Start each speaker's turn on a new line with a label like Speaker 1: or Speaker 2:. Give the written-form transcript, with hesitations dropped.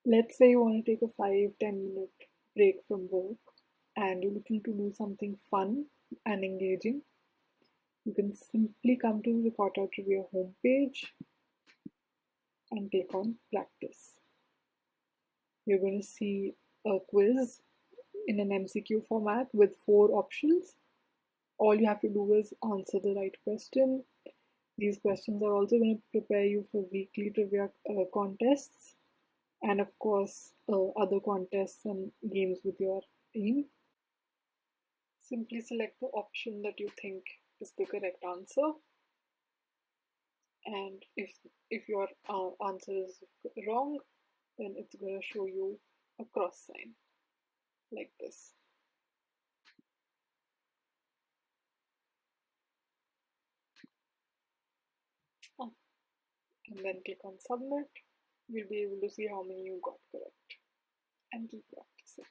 Speaker 1: Let's say you want to take a 5-10 minute break from work and you're looking to do something fun and engaging. You can simply come to the Ricotta Trivia homepage and click on practice. You're going to see a quiz in an MCQ format with 4 options. All you have to do is answer the right question. These questions are also going to prepare you for weekly trivia contests and, of course, other contests and games with your team. Simply select the option that you think is the correct answer, and if your answer is wrong, then it's going to show you a cross sign like this. And then click on submit. You'll be able to see how many you got correct and keep practicing.